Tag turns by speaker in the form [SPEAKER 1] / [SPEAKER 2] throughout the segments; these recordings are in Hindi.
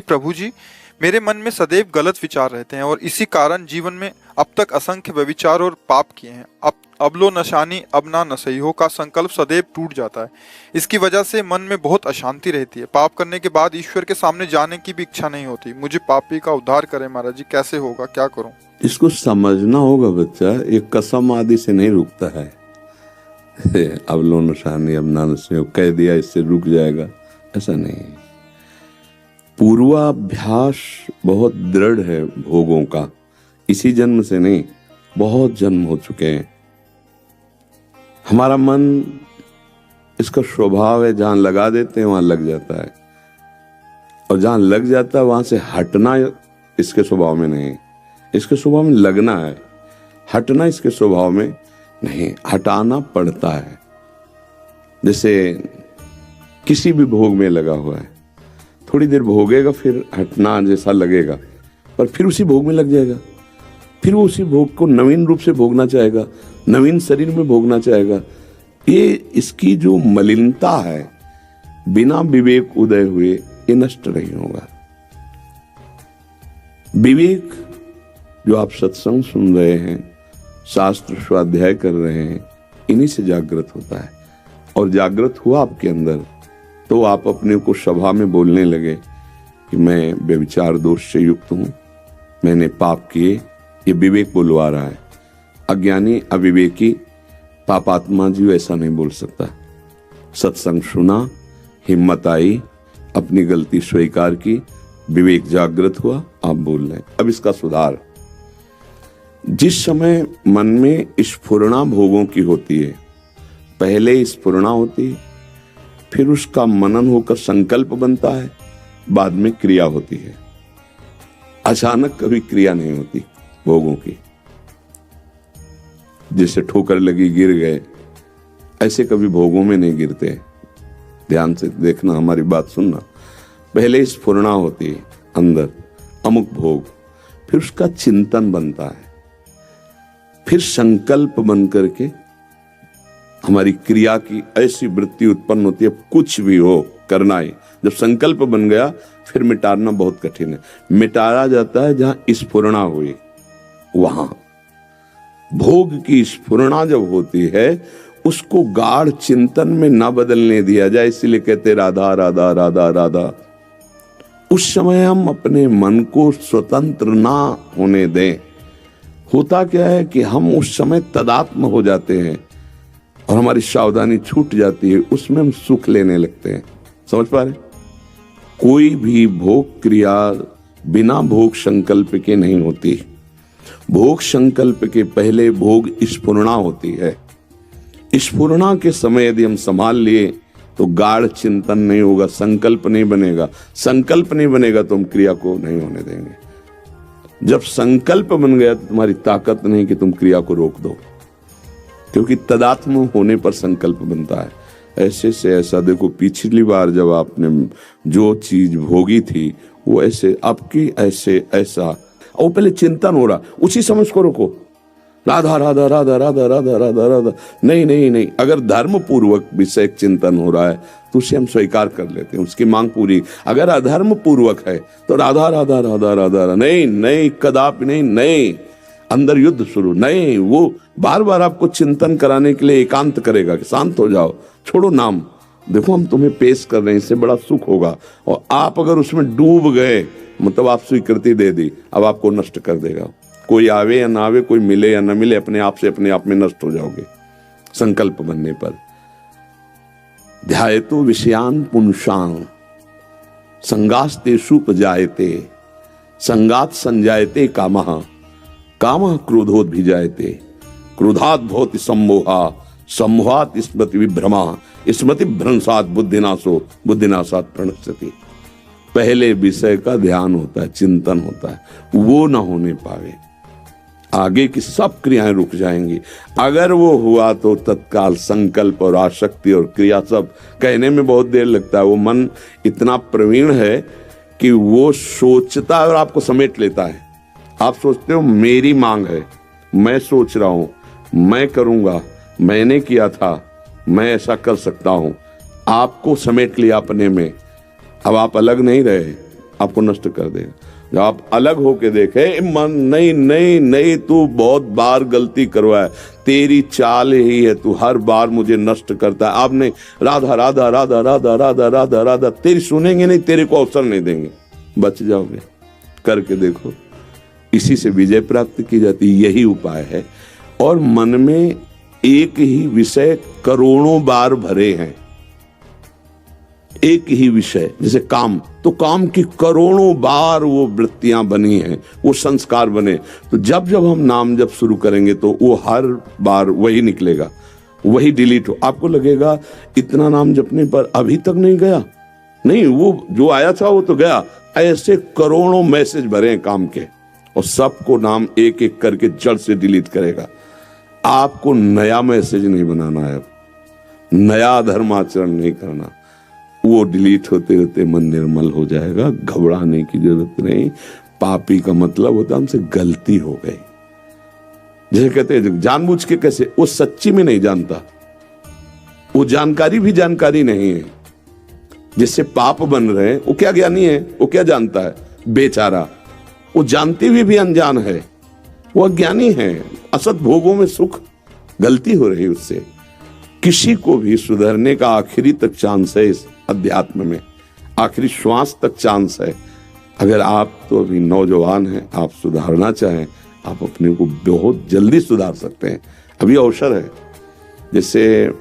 [SPEAKER 1] प्रभु जी, मेरे मन में सदैव गलत विचार रहते हैं और इसी कारण जीवन में अब तक असंख्य व्यभिचार और पाप किए हैं। अब लो नशानी अब ना नसई हो का संकल्प सदैव टूट जाता है। इसकी वजह से मन में बहुत अशांति रहती है। पाप करने के बाद ईश्वर के सामने जाने की भी इच्छा नहीं होती। मुझे पापी का उद्धार करें महाराज जी, कैसे होगा, क्या करूं?
[SPEAKER 2] इसको समझना होगा बच्चा, एक कसम आदि से नहीं रुकता है। अब लो नशानी अब ना नसई कह दिया इससे रुक जाएगा, ऐसा नहीं। पूर्वाभ्यास बहुत दृढ़ है भोगों का, इसी जन्म से नहीं, बहुत जन्म हो चुके हैं। हमारा मन, इसका स्वभाव है, जहां लगा देते हैं वहां लग जाता है, और जहां लग जाता है वहां से हटना इसके स्वभाव में नहीं। इसके स्वभाव में लगना है, हटना इसके स्वभाव में नहीं। हटाना पड़ता है। जैसे किसी भी भोग में लगा हुआ है, थोड़ी देर भोगेगा, फिर हटना जैसा लगेगा, पर फिर उसी भोग में लग जाएगा। फिर वो उसी भोग को नवीन रूप से भोगना चाहेगा, नवीन शरीर में भोगना चाहेगा। ये इसकी जो मलिनता है, बिना विवेक उदय हुए ये नष्ट नहीं होगा। विवेक जो आप सत्संग सुन रहे हैं, शास्त्र स्वाध्याय कर रहे हैं, इन्हीं से जागृत होता है। और जागृत हुआ आपके अंदर तो आप अपने को सभा में बोलने लगे कि मैं व्यभिचार दोष से युक्त हूं, मैंने पाप किए। ये विवेक बुलवा रहा है। अज्ञानी अविवेकी पापात्मा जीव ऐसा नहीं बोल सकता। सत्संग सुना, हिम्मत आई, अपनी गलती स्वीकार की, विवेक जागृत हुआ, आप बोल रहे हैं। अब इसका सुधार, जिस समय मन में स्फुरणा भोगों की होती है, पहले स्फुरणा होती, फिर उसका मनन होकर संकल्प बनता है, बाद में क्रिया होती है। अचानक कभी क्रिया नहीं होती भोगों की। जैसे ठोकर लगी गिर गए, ऐसे कभी भोगों में नहीं गिरते। ध्यान से देखना, हमारी बात सुनना। पहले स्फुरणा होती है अंदर, अमुक भोग, फिर उसका चिंतन बनता है, फिर संकल्प बन करके हमारी क्रिया की ऐसी वृत्ति उत्पन्न होती है, कुछ भी हो करना ही। जब संकल्प बन गया, फिर मिटाना बहुत कठिन है। मिटाया जाता है जहां स्फुरणा हुई, वहां भोग की स्फुरणा जब होती है, उसको गाढ़ चिंतन में ना बदलने दिया जाए। इसीलिए कहते राधा राधा राधा राधा। उस समय हम अपने मन को स्वतंत्र ना होने दें। होता क्या है कि हम उस समय तदात्म हो जाते हैं और हमारी सावधानी छूट जाती है, उसमें हम सुख लेने लगते हैं। समझ पा रहे? कोई भी भोग क्रिया बिना भोग संकल्प के नहीं होती। भोग संकल्प के पहले भोग स्फुरणा होती है। स्फुरणा के समय यदि हम संभाल लिए तो गाढ़ चिंतन नहीं होगा, संकल्प नहीं बनेगा। संकल्प नहीं बनेगा तो हम क्रिया को नहीं होने देंगे। जब संकल्प बन गया तो तुम्हारी ताकत नहीं कि तुम क्रिया को रोक दो, क्योंकि तदात्म होने पर संकल्प बनता है। ऐसे से ऐसा देखो, पिछली बार जब आपने जो चीज भोगी थी वो ऐसे, आपकी ऐसे ऐसा, और पहले चिंतन हो रहा, उसी समय उसको रोको। राधा राधा राधा राधा राधा राधा राधा, नहीं नहीं नहीं। अगर धर्म पूर्वक विषय चिंतन हो रहा है तो उसे हम स्वीकार कर लेते हैं, उसकी मांग पूरी। अगर अधर्म पूर्वक है तो राधा राधा राधा राधा, नहीं नहीं, कदापि नहीं, नहीं। अंदर युद्ध शुरू नहीं। वो बार बार आपको चिंतन कराने के लिए एकांत करेगा कि शांत हो जाओ, छोड़ो नाम, देखो हम तुम्हें पेश कर रहे हैं, इससे बड़ा सुख होगा। और आप अगर उसमें डूब गए, मतलब आप स्वीकृति दे दी, अब आपको नष्ट कर देगा। कोई आवे या ना आवे, कोई मिले या ना मिले, अपने आप से अपने आप में नष्ट हो जाओगे संकल्प बनने पर। ध्यायतो विषयान पुंसां संगास्तेषु उपजायते, संगात संजायते कामः, कामः क्रोधोद्भिजायते, क्रोधात् भवति सम्मोहा, सम्मोहात् स्मृति विभ्रमा, स्मृति भ्रंशात् बुद्धिनाशो, बुद्धिनाशात् प्रणश्यति। पहले विषय का ध्यान होता है, चिंतन होता है, वो ना होने पावे, आगे की सब क्रियाएं रुक जाएंगी। अगर वो हुआ तो तत्काल संकल्प और आसक्ति और क्रिया सब, कहने में बहुत देर लगता है। वो मन इतना प्रवीण है कि वो सोचता है और आपको समेट लेता है। आप सोचते हो मेरी मांग है, मैं सोच रहा हूं, मैं करूंगा, मैंने किया था, मैं ऐसा कर सकता हूं। आपको समेट लिया अपने में। अब आप अलग नहीं रहे, आपको नष्ट कर देगा। जब आप अलग होके देखे, मन नहीं नहीं नहीं, तू बहुत बार गलती करवाए, तेरी चाल ही है, तू हर बार मुझे नष्ट करता है। आप नहीं, राधा राधा राधा राधा राधा राधा राधा, तेरी सुनेंगे नहीं, तेरे को अवसर नहीं देंगे, बच जाओगे। करके देखो, इसी से विजय प्राप्त की जाती, यही उपाय है। और मन में एक ही विषय करोड़ों बार भरे हैं, एक ही विषय, जैसे काम, तो काम की करोड़ों बार वो वृत्तियां बनी हैं, वो संस्कार बने। तो जब जब हम नाम जप शुरू करेंगे तो वो हर बार वही निकलेगा, वही डिलीट हो। आपको लगेगा इतना नाम जपने पर अभी तक नहीं गया, नहीं, वो जो आया था वो तो गया। ऐसे करोड़ों मैसेज भरे हैं काम के, और सबको नाम एक एक करके जड़ से डिलीट करेगा। आपको नया मैसेज नहीं बनाना है, नया धर्म आचरण नहीं करना, वो डिलीट होते होते मन निर्मल हो जाएगा। घबराने की जरूरत नहीं। पापी का मतलब होता है हमसे गलती हो गई। जैसे कहते हैं जानबूझ के, कैसे, वो सच्ची में नहीं जानता, वो जानकारी भी जानकारी नहीं है। जिससे पाप बन रहे हैं वो क्या ज्ञानी है, वो क्या जानता है, बेचारा। वो जानते हुए भी अनजान है, वो अज्ञानी है। असत भोगों में सुख, गलती हो रही उससे। किसी को भी सुधरने का आखिरी तक चांस है इस अध्यात्म में, आखिरी श्वास तक चांस है। अगर आप तो अभी नौजवान हैं, आप सुधारना चाहें, आप अपने को बहुत जल्दी सुधार सकते हैं, अभी अवसर है। जैसे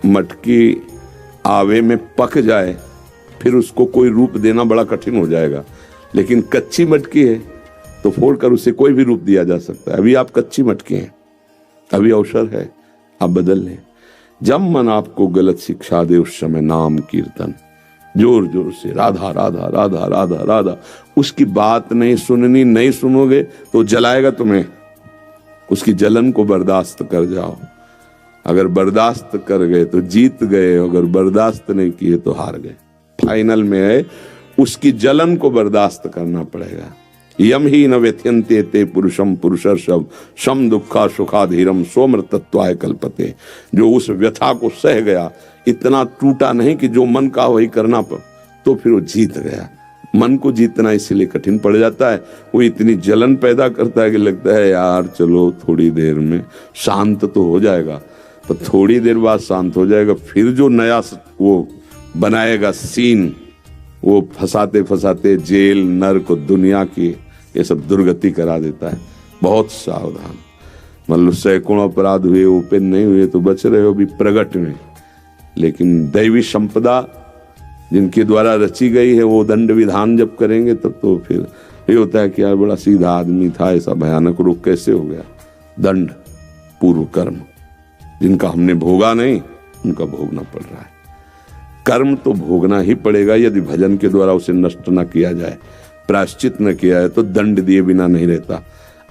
[SPEAKER 2] मटकी आवे में पक जाए, फिर उसको कोई रूप देना बड़ा कठिन हो जाएगा, लेकिन कच्ची मटकी है तो फोड़कर उसे कोई भी रूप दिया जा सकता है। अभी आप कच्ची मटकी हैं, अभी अवसर है, आप बदल लें। जब मन आपको गलत शिक्षा दे उस समय नाम कीर्तन जोर जोर से, राधा राधा राधा राधा राधा। उसकी बात नहीं सुननी, नहीं सुनोगे तो जलाएगा तुम्हें, उसकी जलन को बर्दाश्त कर जाओ। अगर बर्दाश्त कर गए तो जीत गए, अगर बर्दाश्त नहीं किए तो हार गए। फाइनल में है उसकी जलन को बर्दाश्त करना पड़ेगा। यम ही न व्यथ्यन्ते ते पुरुषम पुरुषर्षभ शम दुखा सुखाधीरम सोमृतत्वाय कल्पते। जो उस व्यथा को सह गया, इतना टूटा नहीं कि जो मन का वही करना पड़, तो फिर वो जीत गया। मन को जीतना इसलिए कठिन पड़ जाता है, वो इतनी जलन पैदा करता है कि लगता है यार चलो थोड़ी देर में शांत तो हो जाएगा, तो थोड़ी देर बाद शांत हो जाएगा। फिर जो नया वो बनाएगा सीन, वो फंसाते फंसाते जेल, नर्क, दुनिया की ये सब दुर्गति करा देता है। बहुत सावधान। मतलब सैकड़ों अपराध हुए, ओपन नहीं हुए तो बच रहे हो भी प्रगट में, लेकिन दैवी संपदा जिनके द्वारा रची गई है वो दंड विधान जब करेंगे तब तो फिर ये होता है कि यार बड़ा सीधा आदमी था, ऐसा भयानक रोग कैसे हो गया। दंड पूर्व कर्म जिनका हमने भोगा नहीं, उनका भोगना पड़ रहा है। कर्म तो भोगना ही पड़ेगा, यदि भजन के द्वारा उसे नष्ट न किया जाए, प्रायश्चित न किया है तो दंड दिए बिना नहीं रहता।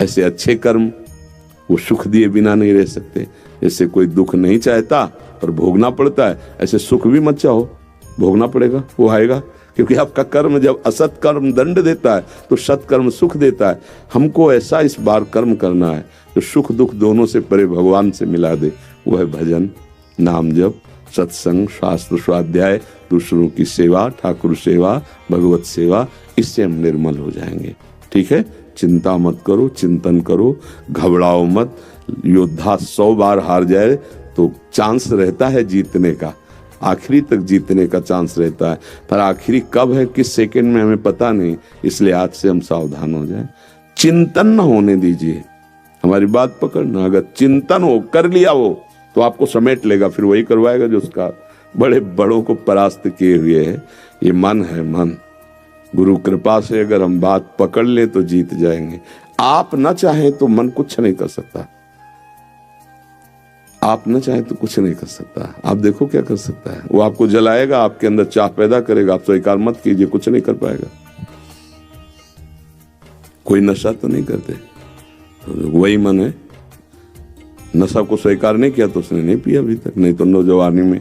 [SPEAKER 2] ऐसे अच्छे कर्म वो सुख दिए बिना नहीं रह सकते। जैसे कोई दुख नहीं चाहता और भोगना पड़ता है, ऐसे सुख भी मत चाहो, भोगना पड़ेगा, वो आएगा। क्योंकि आपका कर्म जब असत कर्म दंड देता है तो सत्कर्म सुख देता है। हमको ऐसा इस बार कर्म करना है जो सुख दुख दोनों से परे भगवान से मिला दे। वो है भजन, नाम जप, सत्संग, शास्त्र स्वाध्याय, दूसरों की सेवा, ठाकुर सेवा, भगवत सेवा। इससे हम निर्मल हो जाएंगे। ठीक है, चिंता मत करो, चिंतन करो, घबराओ मत। योद्धा 100 बार हार जाए तो चांस रहता है जीतने का, आखिरी तक जीतने का चांस रहता है, पर आखिरी कब है, किस सेकंड में, हमें पता नहीं। इसलिए आज से हम सावधान हो जाएं। चिंतन न होने दीजिए, हमारी बात पकड़ना। अगर चिंतन हो कर लिया वो तो आपको समेट लेगा, फिर वही करवाएगा जो उसका बड़े बड़ों को परास्त किए हुए है। ये मन है, मन। गुरु कृपा से अगर हम बात पकड़ ले तो जीत जाएंगे। आप न चाहें तो मन कुछ नहीं कर सकता, आप न चाहें तो कुछ नहीं कर सकता। आप देखो क्या कर सकता है, वो आपको जलाएगा, आपके अंदर चाह पैदा करेगा। आप स्वीकार मत कीजिए, कुछ नहीं कर पाएगा। कोई नशा तो नहीं करते, तो वही मन है। नशा को स्वीकार नहीं किया तो उसने नहीं पिया अभी तक, नहीं तो नौजवानी में।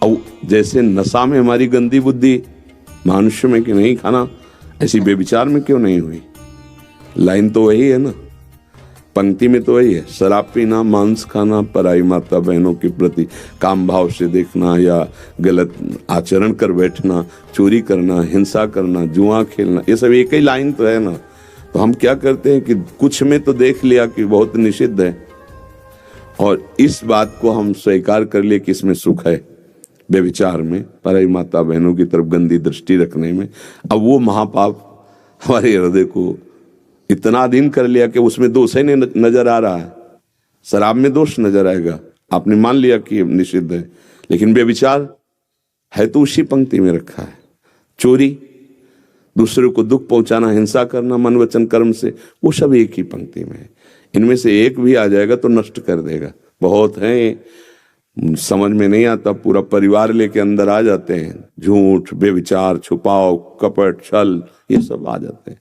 [SPEAKER 2] अब जैसे नशा में हमारी गंदी बुद्धि मनुष्य में कि नहीं खाना, ऐसी बेविचार में क्यों नहीं हुई? लाइन तो वही है ना। पंक्ति में तो वही है, शराब पीना, मांस खाना, पराई माता बहनों के प्रति काम भाव से देखना या गलत आचरण कर बैठना, चोरी करना, हिंसा करना, जुआ खेलना, ये सब एक ही लाइन तो है ना। तो हम क्या करते हैं कि कुछ में तो देख लिया कि बहुत निषिद्ध है और इस बात को हम स्वीकार कर लिए कि इसमें सुख है, व्यभिचार में, पराई माता बहनों की तरफ गंदी दृष्टि रखने में। अब वो महापाप हमारे हृदय को इतना अधीन कर लिया कि उसमें दोष ही नहीं नजर आ रहा है। शराब में दोष नजर आएगा, आपने मान लिया कि निषिद्ध है, लेकिन व्यभिचार है तो उसी पंक्ति में रखा है। चोरी, दूसरे को दुख पहुंचाना, हिंसा करना मन वचन कर्म से, वो सब एक ही पंक्ति में है। इनमें से एक भी आ जाएगा तो नष्ट कर देगा। बहुत है, समझ में नहीं आता, पूरा परिवार लेके अंदर आ जाते हैं। झूठ, व्यभिचार, छुपाव, कपट, छल, ये सब आ जाते हैं।